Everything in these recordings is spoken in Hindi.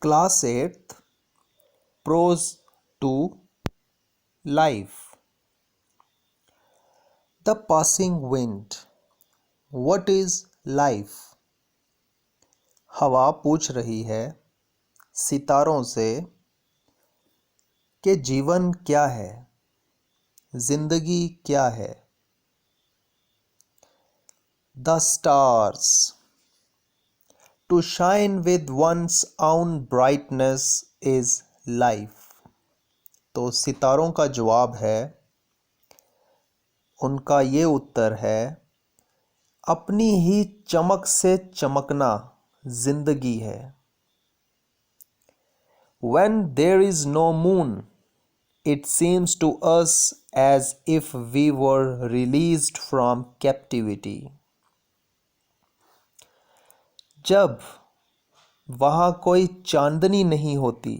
Class 8th Prose to Life. The passing wind. What is life? हवा पूछ रही है सितारों से कि जीवन क्या है, जिंदगी क्या है। The stars. To shine with one's own brightness is life. तो सितारों का जवाब है, उनका ये उत्तर है, अपनी ही चमक से चमकना जिंदगी है। When there is no moon, it seems to us as if we were released from captivity. जब वहाँ कोई चांदनी नहीं होती,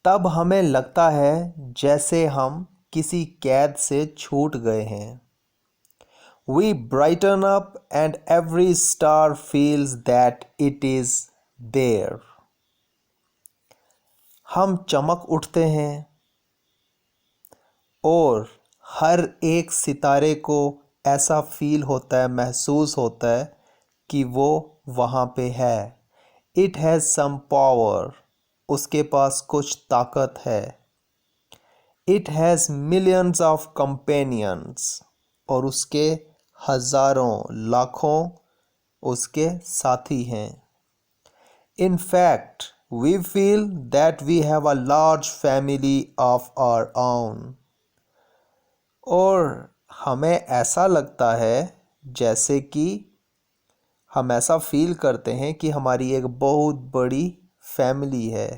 तब हमें लगता है जैसे हम किसी कैद से छूट गए हैं। We brighten up and every star feels that it is there. हम चमक उठते हैं और हर एक सितारे को ऐसा फील होता है, महसूस होता है कि वो वहाँ पे है। It has some power. उसके पास कुछ ताकत है। It has millions of companions. और उसके हजारों लाखों उसके साथी हैं। In fact, we feel that we have a large family of our own. और हमें ऐसा लगता है जैसे कि हम ऐसा फील करते हैं कि हमारी एक बहुत बड़ी फैमिली है।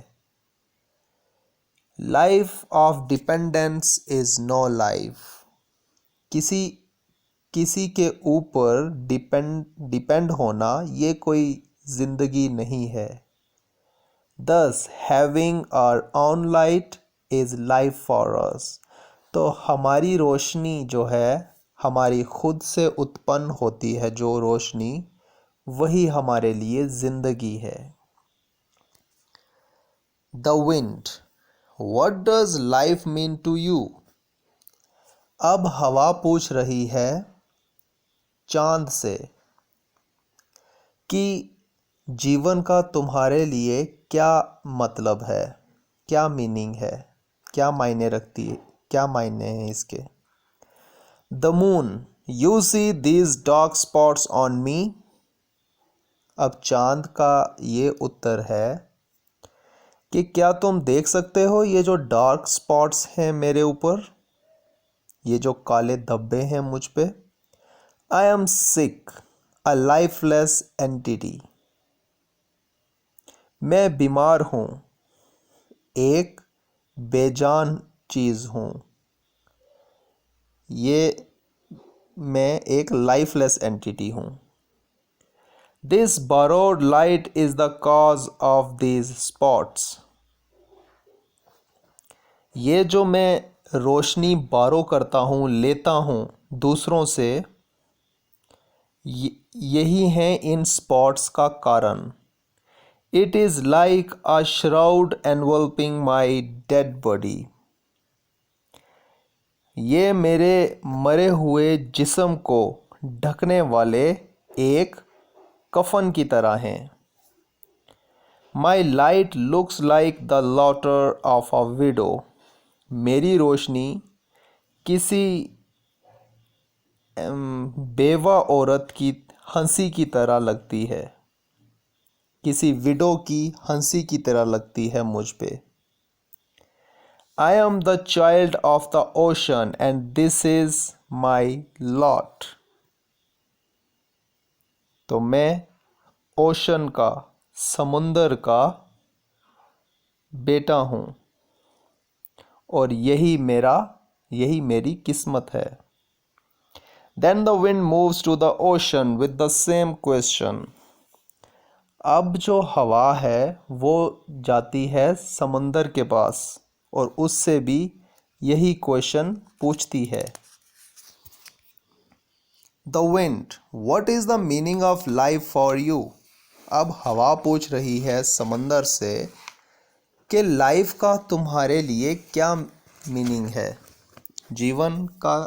Life of dependence is no life. किसी के ऊपर डिपेंड होना ये कोई जिंदगी नहीं है। Thus, having our own light is life for us. तो हमारी रोशनी जो है, हमारी खुद से उत्पन्न होती है जो रोशनी, वही हमारे लिए जिंदगी है। The wind. What does life mean to you? अब हवा पूछ रही है चांद से कि जीवन का तुम्हारे लिए क्या मतलब है, क्या मीनिंग है, क्या मायने रखती है, क्या मायने हैं इसके। The moon. You see these dark spots on me? अब चांद का ये उत्तर है कि क्या तुम देख सकते हो ये जो डार्क स्पॉट्स हैं मेरे ऊपर, ये जो काले धब्बे हैं मुझ पे। I am sick, a lifeless entity. मैं बीमार हूँ, एक बेजान चीज़ हूँ। ये मैं एक लाइफलेस एंटिटी हूँ। This borrowed light is the cause of these spots. ये जो मैं रोशनी बारो करता हूँ, लेता हूँ दूसरों से, यही है इन स्पॉट्स का कारण। It is like a shroud enveloping my dead body. ये मेरे मरे हुए जिस्म को ढकने वाले एक कफन की तरह हैं। My light looks like the laughter of a widow. मेरी रोशनी किसी बेवा औरत की हंसी की तरह लगती है, किसी विडो की हंसी की तरह लगती है मुझ पे। I am the child of the ocean and this is my lot. तो मैं ओशन का, समुंदर का बेटा हूँ और यही मेरी किस्मत है। Then the wind moves to the ocean with the same question. अब जो हवा है वो जाती है समुंदर के पास और उससे भी यही क्वेश्चन पूछती है। The wind. What is the meaning of life for you? अब हवा पूछ रही है समंदर से कि लाइफ का तुम्हारे लिए क्या मीनिंग है, जीवन का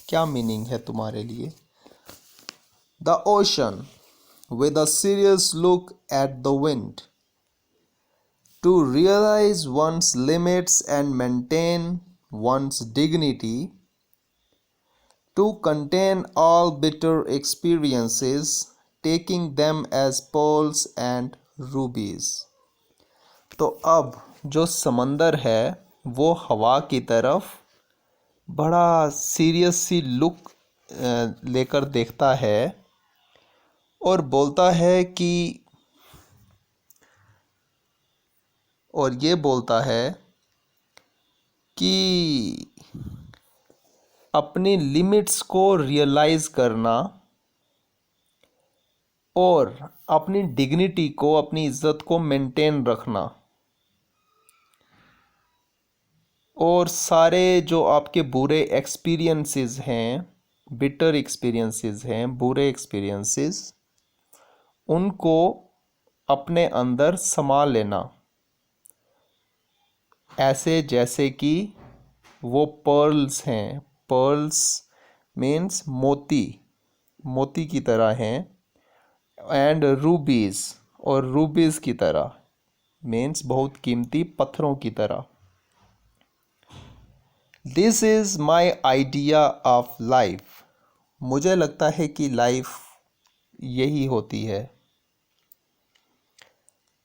क्या मीनिंग है तुम्हारे लिए। The ocean with a serious look at the wind. To realize one's limits and maintain one's dignity, to contain all bitter experiences, taking them as pearls and rubies. तो अब जो समंदर है वो हवा की तरफ बड़ा सीरियस सी लुक लेकर देखता है और बोलता है कि कि अपनी लिमिट्स को रियलाइज़ करना और अपनी डिग्निटी को, अपनी इज्जत को मेंटेन रखना, और सारे जो आपके बुरे एक्सपीरियंसेस हैं, बिटर एक्सपीरियंसेस हैं, बुरे एक्सपीरियंसेस, उनको अपने अंदर समा लेना, ऐसे जैसे कि वो पर्ल्स हैं। पर्ल्स मीन्स मोती, मोती की तरह हैं। एंड रूबीज़, और रूबीज़ की तरह मीन्स बहुत कीमती पत्थरों की तरह। This is my idea of life. मुझे लगता है कि लाइफ यही होती है।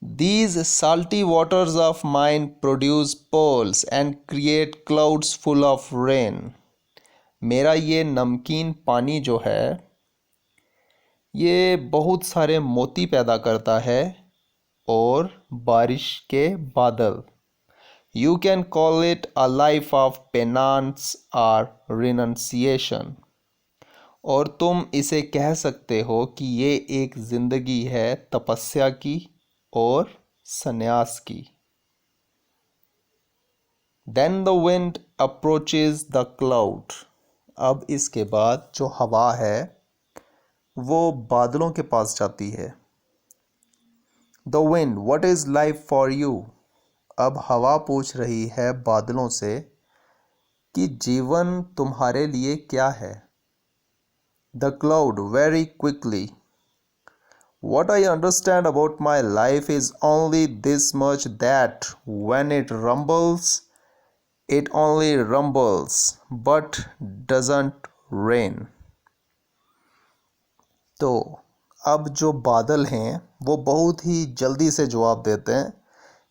These salty waters of mine produce pearls and create clouds full of rain. मेरा ये नमकीन पानी जो है ये बहुत सारे मोती पैदा करता है और बारिश के बादल। You can call it a life of penance or renunciation. और तुम इसे कह सकते हो कि ये एक ज़िंदगी है तपस्या की और संन्यास की। Then the wind approaches the cloud. अब इसके बाद जो हवा है वो बादलों के पास जाती है। The wind, what is life for you? अब हवा पूछ रही है बादलों से कि जीवन तुम्हारे लिए क्या है। The cloud, very quickly. What I understand about my life is only this much, that when it rumbles, it only rumbles, but doesn't rain. तो अब जो बादल हैं वो बहुत ही जल्दी से जवाब देते हैं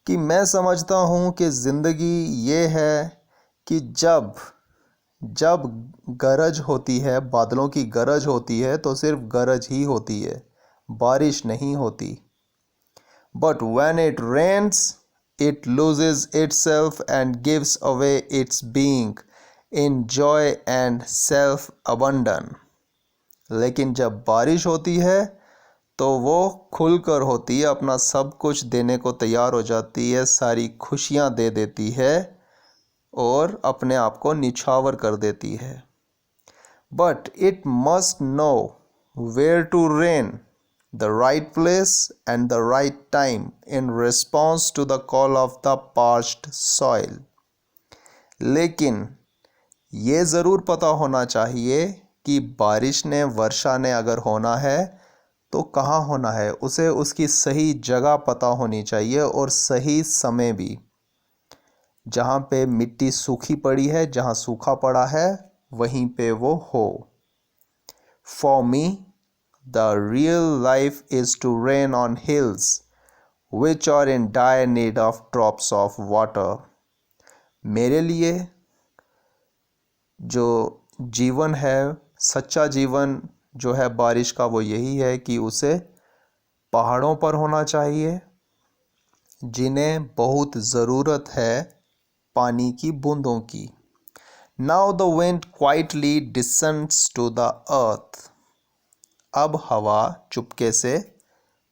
कि मैं समझता हूँ कि ज़िंदगी ये है कि जब गरज होती है, बादलों की गरज होती है तो सिर्फ गरज ही होती है, बारिश नहीं होती। But when it rains, it loses itself and gives away its being in joy and self-abandon. लेकिन जब बारिश होती है तो वो खुलकर होती है, अपना सब कुछ देने को तैयार हो जाती है, सारी खुशियाँ दे देती है और अपने आप को निछावर कर देती है। But it must know where to rain, the right place and the right time in response to the call of the parched soil. लेकिन ये ज़रूर पता होना चाहिए कि बारिश ने, वर्षा ने अगर होना है तो कहाँ होना है, उसे उसकी सही जगह पता होनी चाहिए और सही समय भी। जहाँ पे मिट्टी सूखी पड़ी है, जहाँ सूखा पड़ा है वहीं पे वो हो। For me, the real life is to rain on hills which are in dire need of drops of water. मेरे लिए जो जीवन है, सच्चा जीवन जो है बारिश का, वो यही है कि उसे पहाड़ों पर होना चाहिए जिन्हें बहुत ज़रूरत है पानी की बूंदों की। Now the wind quietly descends to the earth. अब हवा चुपके से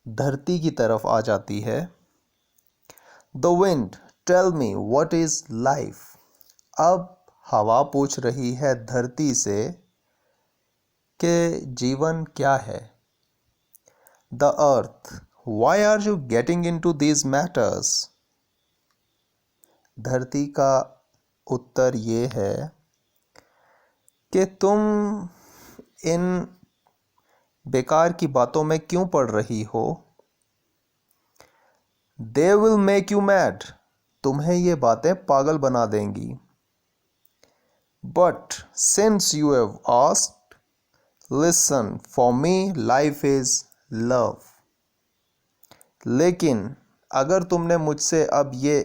धरती की तरफ आ जाती है। The wind, tell me what is life. अब हवा पूछ रही है धरती से कि जीवन क्या है। The earth, Why are you getting into these matters? धरती का उत्तर ये है कि तुम इन बेकार की बातों में क्यों पड़ रही हो। They will make you mad. तुम्हें ये बातें पागल बना देंगी। But since you have asked, listen, for me life is love. लेकिन अगर तुमने मुझसे अब ये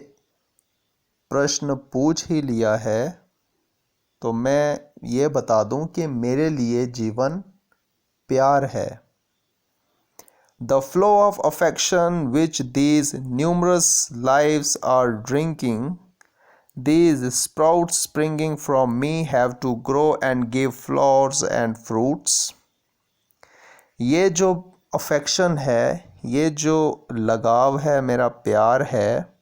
प्रश्न पूछ ही लिया है तो मैं ये बता दूं कि मेरे लिए जीवन प्यार है। The flow of affection which these numerous lives are drinking, these sprouts springing from me have to grow and give flowers and fruits. ये जो अफेक्शन है, ये जो लगाव है, मेरा प्यार है,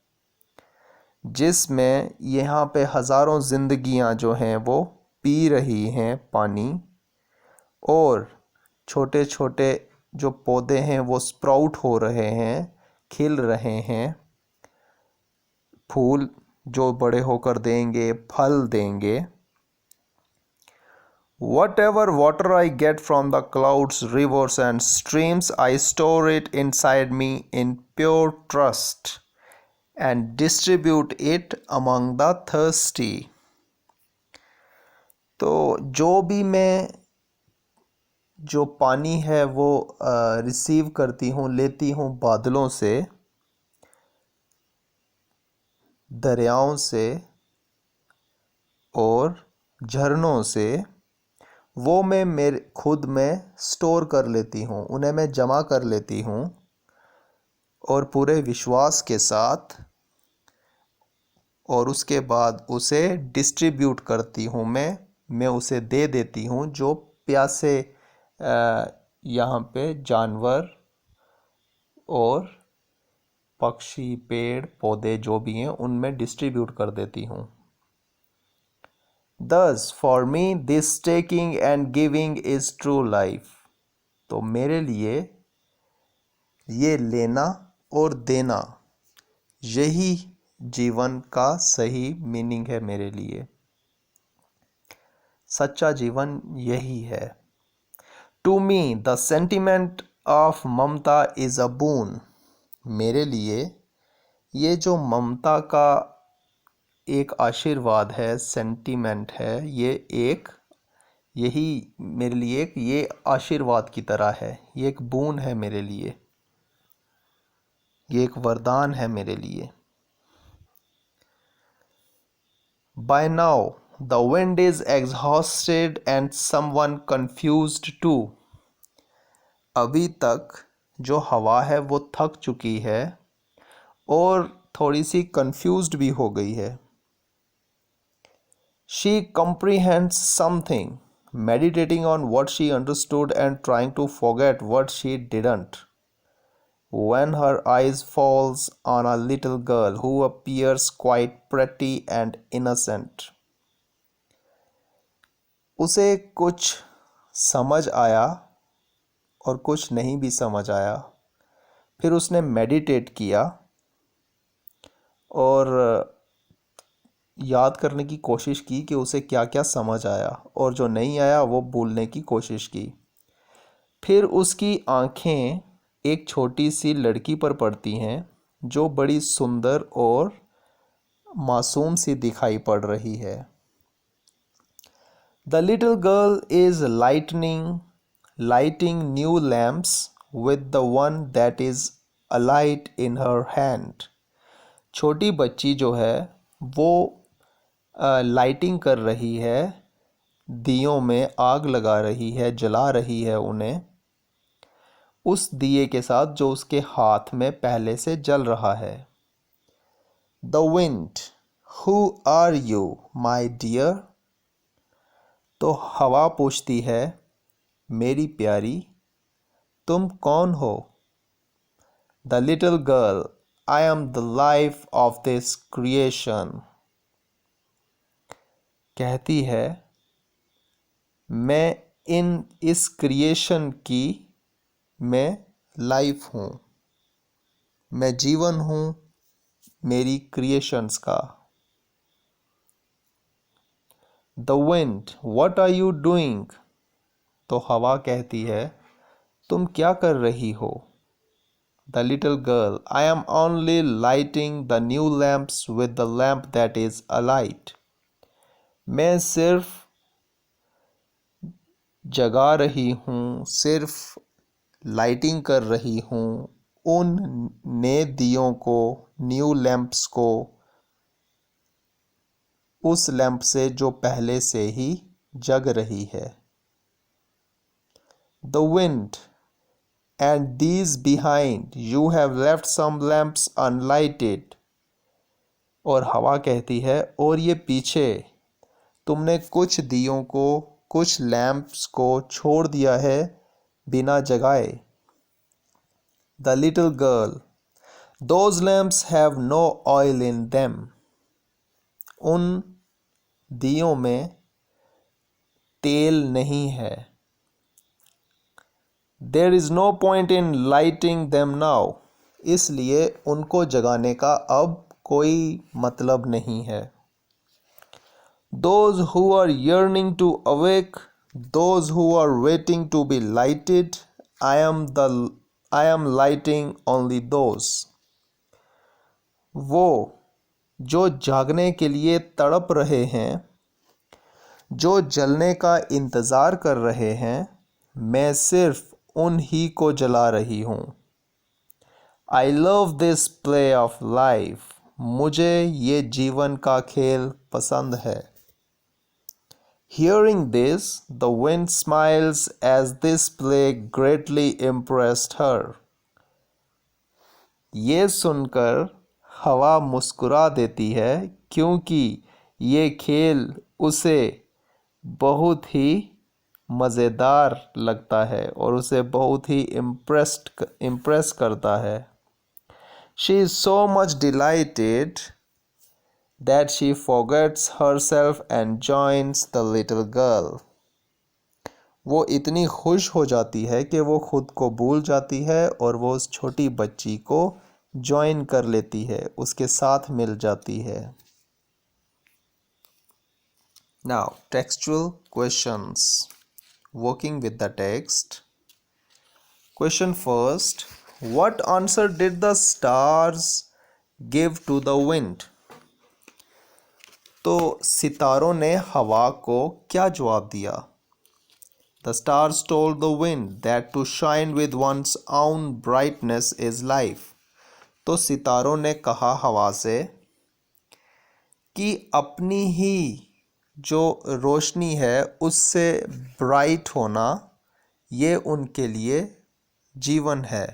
जिसमें यहाँ पे हज़ारों ज़िंदगियाँ जो हैं वो पी रही हैं पानी, और छोटे छोटे जो पौधे हैं वो स्प्राउट हो रहे हैं, खिल रहे हैं, फूल जो बड़े होकर देंगे, फल देंगे। Whatever water I get from the clouds, rivers and streams, I store it inside me in pure trust and distribute it among the thirsty. तो जो भी मैं जो पानी है वो रिसीव करती हूँ, लेती हूँ बादलों से, दरियाओं से और झरनों से, वो मैं मेरे खुद में स्टोर कर लेती हूँ, उन्हें मैं जमा कर लेती हूँ और पूरे विश्वास के साथ, और उसके बाद उसे डिस्ट्रीब्यूट करती हूँ, मैं उसे दे देती हूँ जो प्यासे यहाँ पे जानवर और पक्षी, पेड़ पौधे जो भी हैं उनमें डिस्ट्रीब्यूट कर देती हूँ। Thus for me this taking and giving is true life. तो मेरे लिए ये लेना और देना यही जीवन का सही मीनिंग है। मेरे लिए सच्चा जीवन यही है। To me the sentiment of Mamata is a boon. मेरे लिए ये जो ममता का एक आशीर्वाद है, सेंटीमेंट है, यही मेरे लिए ये आशीर्वाद की तरह है, ये एक बून है मेरे लिए, ये एक वरदान है मेरे लिए। By now the wind is exhausted and someone confused too. अभी तक जो हवा है वो थक चुकी है और थोड़ी सी कंफ्यूज्ड भी हो गई है। She comprehends something, meditating on what she understood and trying to forget what she didn't. When her eyes falls on a little girl who appears quite pretty and innocent. उसे कुछ समझ आया और कुछ नहीं भी समझ आया। फिर उसने मेडिटेट किया और याद करने की कोशिश की कि उसे क्या क्या समझ आया, और जो नहीं आया वो भूलने की कोशिश की। फिर उसकी आँखें एक छोटी सी लड़की पर पड़ती हैं जो बड़ी सुंदर और मासूम सी दिखाई पड़ रही है। The little girl is lighting new lamps with the one that is alight in her hand. छोटी बच्ची जो है वो लाइटिंग कर रही है, दियों में आग लगा रही है, जला रही है उन्हें उस दिए के साथ जो उसके हाथ में पहले से जल रहा है। The wind, who are you, my dear? तो हवा पूछती है, मेरी प्यारी तुम कौन हो? The little girl, I am the life of this creation. कहती है, मैं इस क्रिएशन की मैं लाइफ हूँ। मैं जीवन हूँ मेरी क्रिएशंस का। The wind, what are you doing? तो हवा कहती है, तुम क्या कर रही हो? The little girl, I am only lighting the new lamps with the lamp that is alight. मैं सिर्फ जगा रही हूँ, सिर्फ लाइटिंग कर रही हूँ उन नए दियों को, न्यू लैम्प्स को, उस लैम्प से जो पहले से ही जग रही है। The wind, and these behind you have left some lamps unlighted. और हवा कहती है, और ये पीछे तुमने कुछ दियों को, कुछ लैम्प्स को छोड़ दिया है बिना जगाए। The little girl, those lamps have no oil in them. उन दियों में तेल नहीं है। There is no point in lighting them now. इसलिए उनको जगाने का अब कोई मतलब नहीं है। Those who are yearning to awake, those who are waiting to be lighted, I am lighting only those. वो जो जागने के लिए तड़प रहे हैं, जो जलने का इंतज़ार कर रहे हैं, मैं सिर्फ उन ही को जला रही हूँ। I love this play of life. मुझे ये जीवन का खेल पसंद है। Hearing this, the wind smiles as this play greatly impressed her. ये सुनकर हवा मुस्कुरा देती है क्योंकि ये खेल उसे बहुत ही मज़ेदार लगता है और उसे बहुत ही इम्प्रेस करता है। She is so much delighted that she forgets herself and joins the little girl. वो इतनी खुश हो जाती है कि वो खुद को भूल जाती है और वो उस छोटी बच्ची को ज्वाइन कर लेती है, उसके साथ मिल जाती है। Now, textual questions. Working with the text. Question first. What answer did the stars give to the wind? तो सितारों ने हवा को क्या जवाब दिया? The stars told the wind that to shine with one's own brightness is life. तो सितारों ने कहा हवा से कि अपनी ही जो रोशनी है उससे ब्राइट होना ये उनके लिए जीवन है।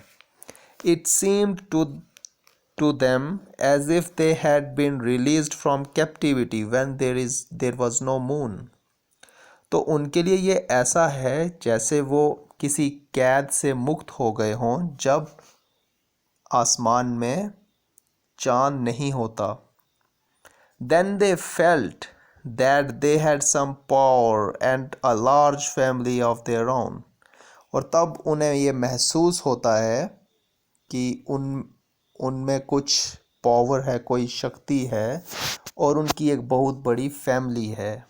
It seemed to them as if they had been released from captivity when there was no moon. तो उनके लिए ये ऐसा है जैसे वो किसी कैद से मुक्त हो गए हों जब आसमान में चांद नहीं होता। Then they felt that they had some power and a large family of their own. और तब उन्हें ये महसूस होता है कि उनमें कुछ पावर है, कोई शक्ति है और उनकी एक बहुत बड़ी फैमिली है।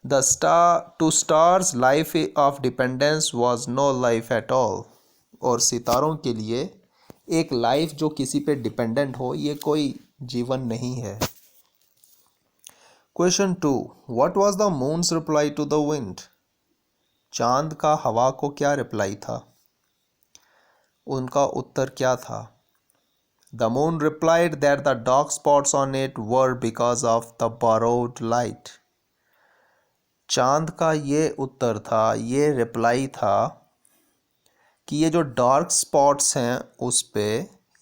To stars life of dependence was no life at all. और सितारों के लिए एक लाइफ जो किसी पे डिपेंडेंट हो ये कोई जीवन नहीं है। Question 2. What was the moon's reply to the wind? चांद का हवा को क्या रिप्लाई था? उनका उत्तर क्या था? The moon replied that the dark spots on it were because of the borrowed light. चांद का ये उत्तर था, ये रिप्लाई था कि ये जो डार्क स्पॉट्स हैं उस पे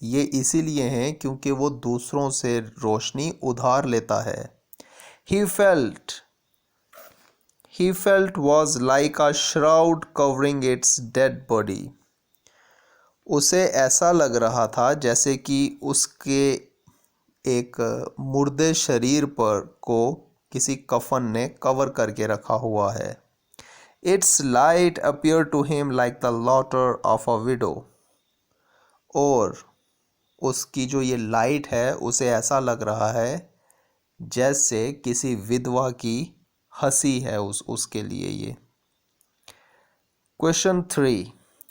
ये इसीलिए हैं क्योंकि वो दूसरों से रोशनी उधार लेता है। He felt was like a shroud covering its dead body. उसे ऐसा लग रहा था जैसे कि उसके एक मुर्दे शरीर पर को किसी कफन ने कवर करके रखा हुआ है। Its light appeared to him like the laughter of a widow. और उसकी जो ये लाइट है उसे ऐसा लग रहा है जैसे किसी विधवा की हंसी है उसके लिए ये। Question 3,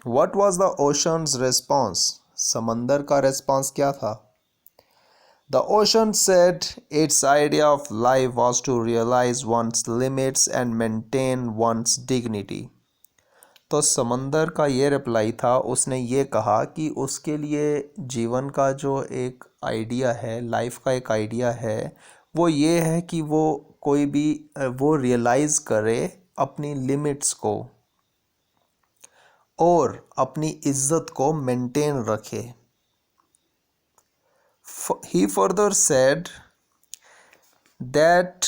what was the oceans response? समंदर का रिस्पॉन्स क्या था? The ocean said its idea of life was to realize one's limits and maintain one's dignity. तो समंदर का ये रिप्लाई था, उसने ये कहा कि उसके लिए जीवन का जो एक आइडिया है, लाइफ का एक आइडिया है, वो ये है कि वो कोई भी वो रियलाइज़ करे अपनी लिमिट्स को और अपनी इज्जत को मेंटेन रखे। He further said that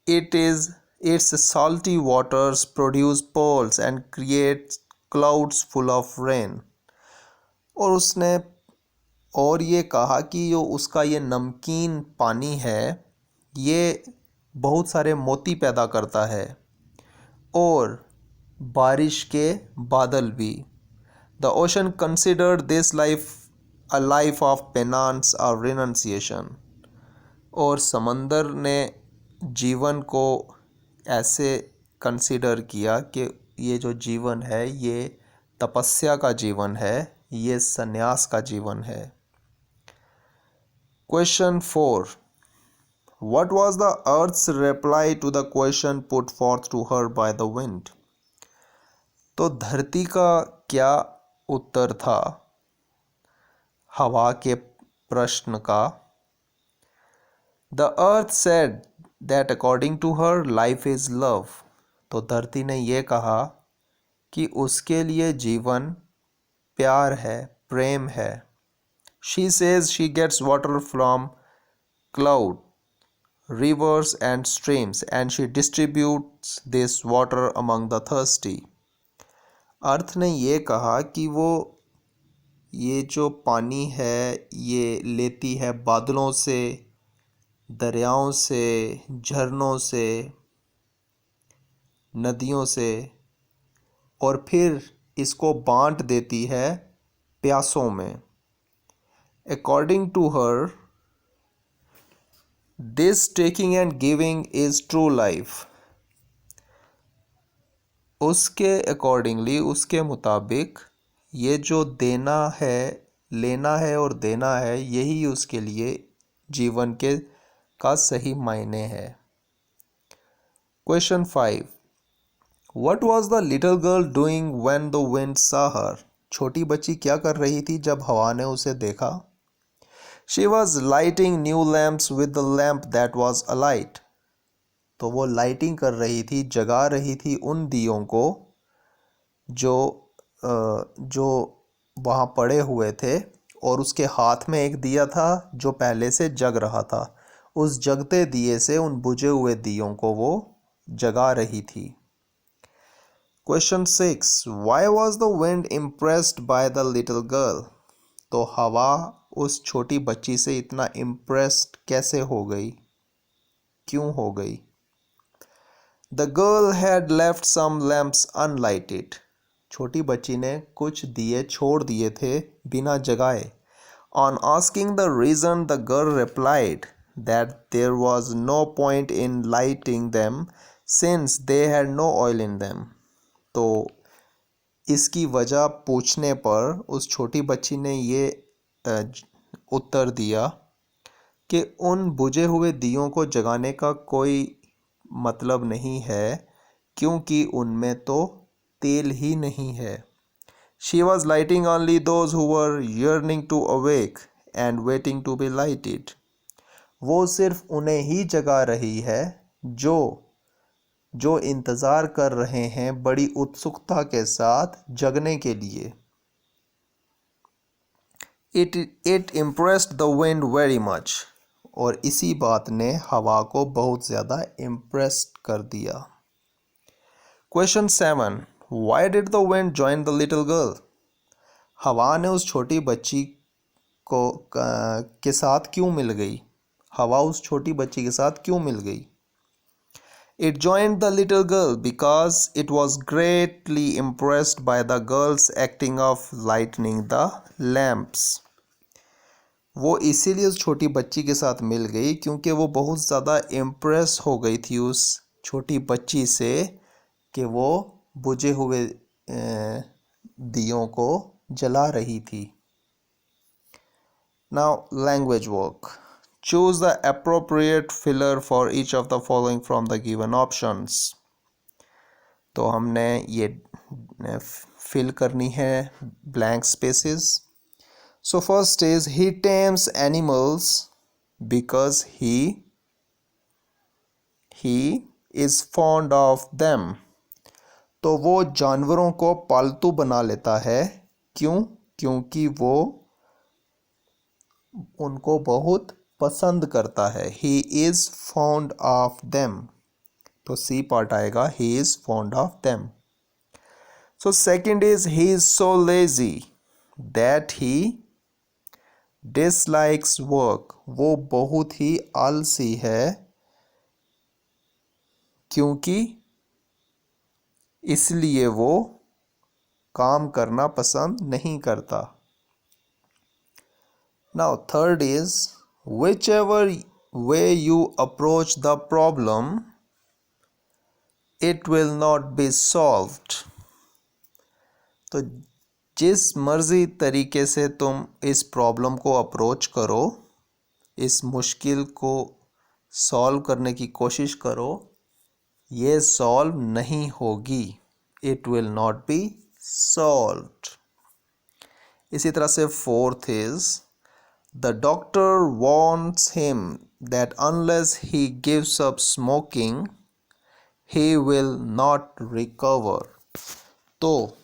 its salty waters produce pearls and create clouds full of rain. और उसने और ये कहा कि जो उसका ये नमकीन पानी है ये बहुत सारे मोती पैदा करता है और बारिश के बादल भी। The ocean considered this life a life of penance or renunciation. और समंदर ने जीवन को ऐसे कंसिडर किया कि ये जो जीवन है ये तपस्या का जीवन है, ये संन्यास का जीवन है। Question 4, what was the earth's reply to the question put forth to her by the wind? तो धरती का क्या उत्तर था हवा के प्रश्न का? The earth said that according to her life is love. तो धरती ने ये कहा कि उसके लिए जीवन प्यार है, प्रेम है। She says she gets water from cloud, rivers and streams and she distributes this water among the thirsty. अर्थ ने ये कहा कि वो ये जो पानी है ये लेती है बादलों से, दरियाओं से, झरनों से, नदियों से और फिर इसको बांट देती है प्यासों में। According to her, this taking and giving is true life. उसके अकॉर्डिंगली, उसके मुताबिक ये जो देना है, लेना है और देना है, यही उसके लिए जीवन के का सही मायने है। Question 5, what was the little girl doing when the wind saw her? छोटी बच्ची क्या कर रही थी जब हवा ने उसे देखा? She was lighting new lamps with the lamp that was alight. तो वो लाइटिंग कर रही थी, जगा रही थी उन दियों को जो वहाँ पड़े हुए थे और उसके हाथ में एक दिया था जो पहले से जग रहा था। उस जगते दिए से उन बुझे हुए दियों को वो जगा रही थी। Question 6, why was the wind impressed by the little girl? तो हवा उस छोटी बच्ची से इतना इम्प्रेस्ड कैसे हो गई, क्यों हो गई? The girl had left some lamps unlighted. छोटी बच्ची ने कुछ दिए छोड़ दिए थे बिना जगाए। On asking the reason the girl replied that there was no point in lighting them since they had no oil in them. तो इसकी वजह पूछने पर उस छोटी बच्ची ने ये उत्तर दिया कि उन बुझे हुए दियों को जगाने का कोई मतलब नहीं है क्योंकि उनमें तो तेल ही नहीं है। She was lighting only those who were yearning to awake and waiting to be lighted. वो सिर्फ उन्हें ही जगा रही है जो इंतज़ार कर रहे हैं बड़ी उत्सुकता के साथ जगने के लिए। It impressed the wind very much. और इसी बात ने हवा को बहुत ज़्यादा इम्प्रेस्ड कर दिया। Question 7, why did the wind join the little girl? हवा ने उस छोटी बच्ची को के साथ क्यों मिल गई? हवा उस छोटी बच्ची के साथ क्यों मिल गई? It joined the little girl because it was greatly impressed by the girl's acting of lighting the lamps. वो इसीलिए उस छोटी बच्ची के साथ मिल गई क्योंकि वो बहुत ज़्यादा इम्प्रेस हो गई थी उस छोटी बच्ची से कि वो बुझे हुए दियों को जला रही थी. Now, language work. Choose the appropriate filler for each of the following from the given options. तो हमने ये फिल करनी है blank spaces. So first is he tames animals because he is fond of them. तो वो जानवरों को पालतू बना लेता है. क्यों? क्योंकि वो उनको बहुत पसंद करता है. He is fond of them. तो C पार्ट आएगा. He is fond of them. So second is he is so lazy that he dislikes work. वो बहुत ही आलसी है क्योंकि इसलिए वो काम करना पसंद नहीं करता. Now third is whichever way you approach the problem, it will not be solved. तो जिस मर्जी तरीके से तुम इस प्रॉब्लम को अप्रोच करो, इस मुश्किल को सॉल्व करने की कोशिश करो, ये सॉल्व नहीं होगी. It will not be solved. इसी तरह से fourth is the doctor warns him that unless he gives up smoking he will not recover. तो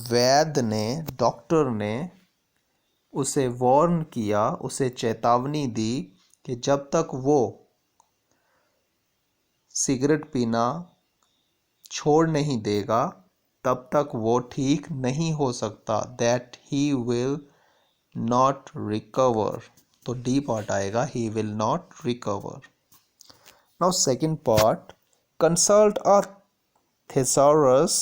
वैद्य ने, डॉक्टर ने उसे वार्न किया, उसे चेतावनी दी कि जब तक वो सिगरेट पीना छोड़ नहीं देगा तब तक वो ठीक नहीं हो सकता. That he will not recover. तो डी पार्ट आएगा. He will not recover. Now second part. Consult a thesaurus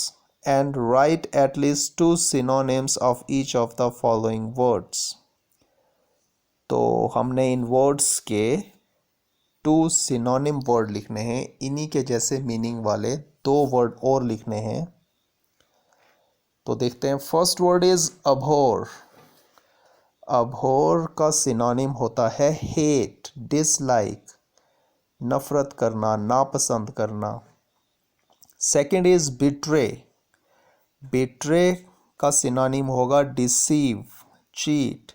and write at least 2 synonyms of each of the following words. तो हमने इन वर्ड्स के 2 सिनोनिम वर्ड लिखने हैं. इन्हीं के जैसे मीनिंग वाले 2 वर्ड और लिखने हैं. तो देखते हैं. First word is Abor. Abor का सिनोनिम होता है हेट, डिसलाइक, नफरत करना, नापसंद करना. Second is betray. बिट्रे का सिनोनिम होगा डिसीव, चीट,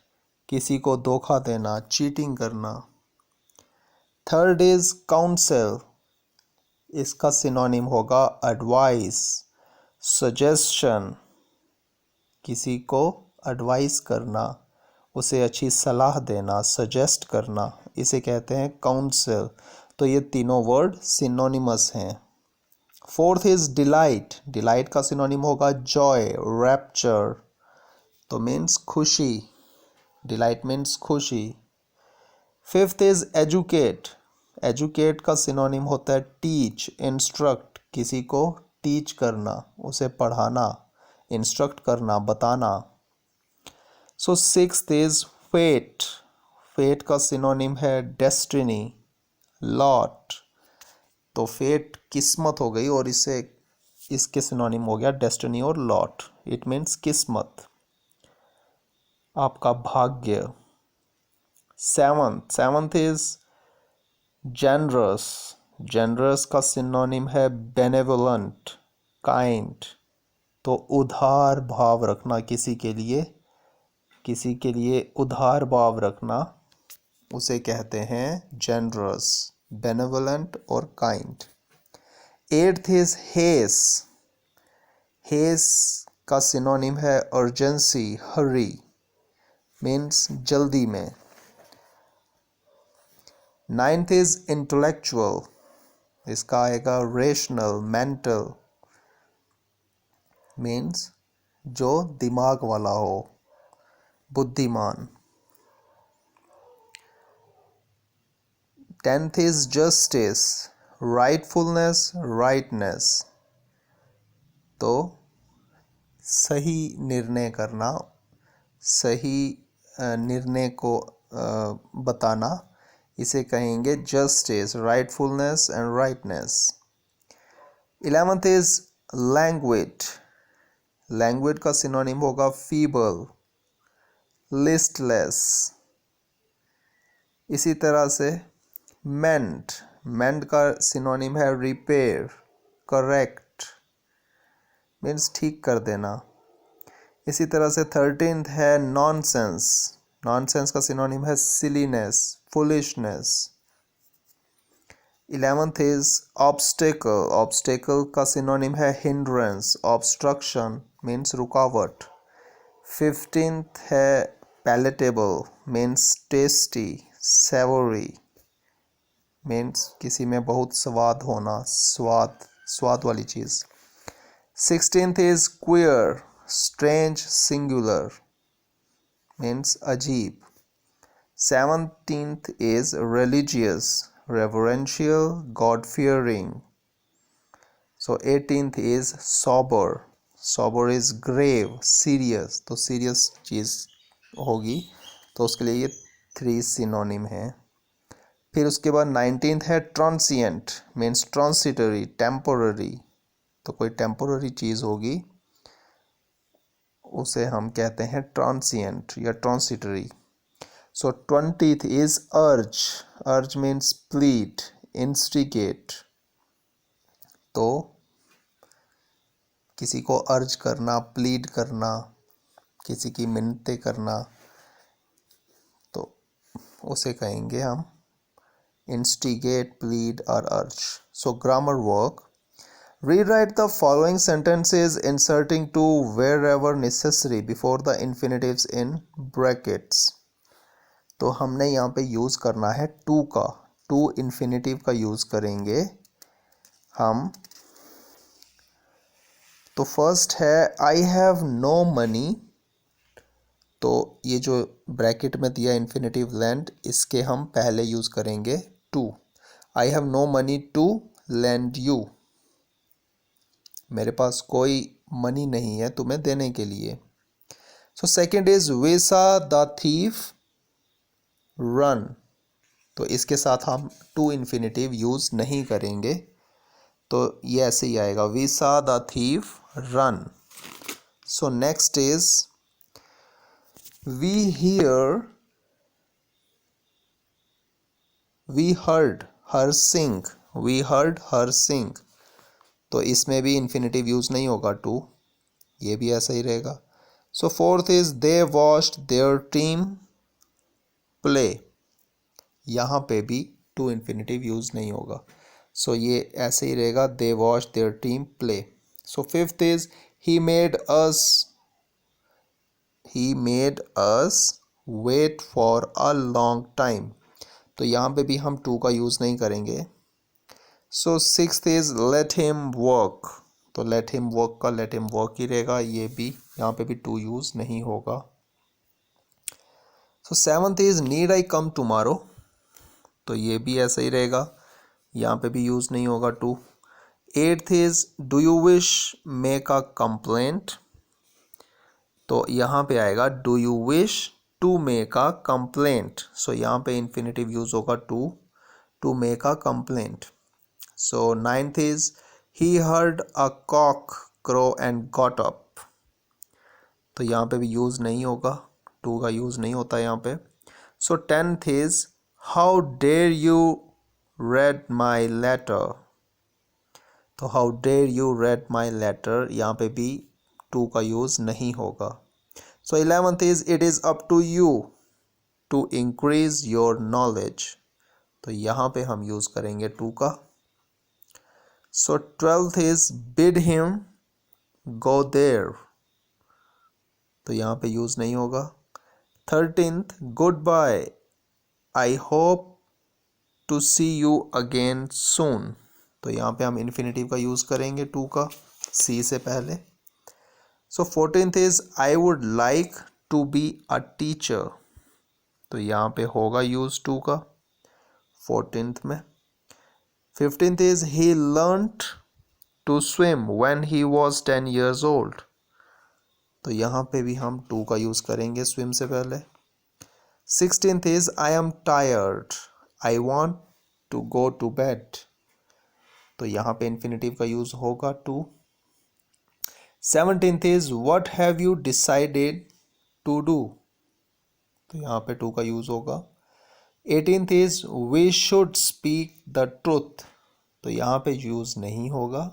किसी को धोखा देना, चीटिंग करना. Third is council. इसका सिनोनिम होगा एडवाइस, सजेशन, किसी को एडवाइस करना, उसे अच्छी सलाह देना, सजेस्ट करना, इसे कहते हैं काउंसिल. तो ये तीनों वर्ड सिनोनिमस हैं. Fourth is delight. डिलाइट का सिनोनिम होगा जॉय, रैप्चर. तो मीन्स खुशी. डिलाइट मीन्स खुशी. Fifth is educate. एजुकेट का सिनोनिम होता है टीच, इंस्ट्रक्ट, किसी को टीच करना, उसे पढ़ाना, इंस्ट्रक्ट करना, बताना. सो सिक्स्थ इज फेट. फेट का सिनोनिम है डेस्टिनी, लॉट. तो फेट किस्मत हो गई और इसके सिनोनिम हो गया डेस्टिनी और लॉट. इट मीन्स किस्मत, आपका भाग्य. Seventh is generous. जेनरस का सिनोनिम है बेनेवोलेंट, काइंड. तो उदार भाव रखना, किसी के लिए उदार भाव रखना, उसे कहते हैं जेनरस, बेनेवोलेंट और kind. Eighth is haste. Haste का सिनोनिम है अर्जेंसी, हरी, मीन्स जल्दी में. Ninth is intellectual. इसका आएगा रेशनल, मेंटल, मीन्स जो दिमाग वाला हो, बुद्धिमान. Tenth is justice, rightfulness, rightness. तो सही निर्णय करना, सही निर्णय को बताना, इसे कहेंगे justice, rightfulness and rightness. 11th is language. Language का सिनोनिम होगा फीबल, लिस्टलेस। इसी तरह से मेंड, मेंड का सिनोनिम है रिपेयर, करेक्ट, मीन्स ठीक कर देना। इसी तरह से 13th है नॉनसेंस। नॉनसेंस का सिनोनिम है silliness, foolishness. 11th is obstacle. Obstacle का सिनोनिम है हिंड्रेंस, ऑब्स्ट्रक्शन, मीन्स रुकावट। 15th है palatable, means tasty, savoury, means किसी में बहुत स्वाद होना, स्वाद वाली चीज़। 16th is queer, strange, singular, means अजीब। 17th is religious, reverential, God-fearing. So 18th is sober. Sober is grave, serious. तो serious चीज़ होगी, तो उसके लिए ये 3 सिनोनिम हैं। फिर उसके बाद 19th है ट्रांसिएंट, मीन्स ट्रांसिटरी, टेम्पोररी। तो कोई टेम्पोररी चीज़ होगी, उसे हम कहते हैं ट्रांसिएंट या ट्रांसिटरी। So 20th is urge. Urge means plead, instigate. तो किसी को अर्ज करना, प्लीड करना, किसी की मिन्नतें करना, तो उसे कहेंगे हम instigate, plead or urge. So grammar work. Rewrite the following sentences inserting to wherever necessary before the infinitives in brackets. तो हमने यहाँ पे यूज़ करना है टू का, टू इन्फिनेटिव का यूज़ करेंगे हम। तो फर्स्ट है आई हैव नो मनी। तो ये जो ब्रैकेट में दिया इन्फिनेटिव लैंड, इसके हम पहले यूज़ करेंगे two. I have no money to lend you. मेरे पास कोई मनी नहीं है तुम्हें देने के लिए। So second is we saw the thief run. तो इसके साथ हम टू इन्फिनेटिव यूज़ नहीं करेंगे, तो ये ऐसे ही आएगा we saw the thief run. So next is we hear, we heard her sing, we heard her sing. तो इसमें भी इन्फिनेटिव यूज़ नहीं होगा टू, ये भी ऐसा ही रहेगा। So fourth is they watched their team play. यहाँ पे भी टू इन्फिनेटिव यूज़ नहीं होगा, सो ये ऐसे ही रहेगा they watch their team play. So fifth is he made us wait for a long time. तो यहाँ पे भी हम टू का यूज़ नहीं करेंगे। So sixth is let him work. तो लेट हिम वर्क का लेट हिम वर्क ही रहेगा, ये भी यहाँ पे भी टू यूज़ नहीं होगा। So seventh is need I come tomorrow. तो ये भी ऐसा ही रहेगा, यहाँ पे भी यूज़ नहीं होगा too. Eighth is do you wish make a complaint. तो यहाँ पे आएगा do you wish to make a complaint. So यहाँ पे इन्फिनेटिव यूज़ होगा to make a complaint. So ninth is he heard a cock crow and got up. तो यहाँ पे भी यूज़ नहीं होगा, टू का यूज़ नहीं होता यहाँ पे। So tenth is how dare you read my letter. तो how dare you read my letter, यहाँ पे भी टू का यूज़ नहीं होगा। So 11th is it is up to you to increase your knowledge. तो यहाँ पे हम यूज़ करेंगे टू का। So 12th is bid him go there. तो यहाँ पे यूज़ नहीं होगा। 13th good bye I hope to see you again सून। तो यहाँ पे हम इन्फिनेटिव का यूज़ करेंगे टू का, सी से पहले। So 14th is I would like to be a teacher. तो यहाँ पे होगा यूज़ टू का 14th में। 15th is he learned to swim when he was 10 years old। तो यहाँ पे भी हम टू का यूज़ करेंगे स्विम से पहले। 16th is I am tired. I want to go to bed. तो यहाँ पे इन्फिनेटिव का यूज होगा to. 17th is what have you decided to do. तो यहाँ पे टू का यूज होगा. 18th is we should speak the truth. तो यहाँ पे यूज नहीं होगा.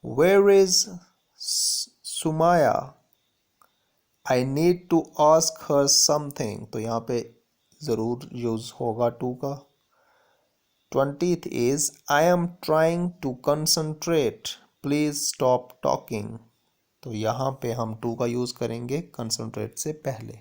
Where is Sumaya? I need to ask her something. तो यहाँ पे ज़रूर यूज होगा टू का. 20th is I am trying to concentrate. Please stop talking. तो यहाँ पे हम टू का यूज करेंगे कंसंट्रेट से पहले.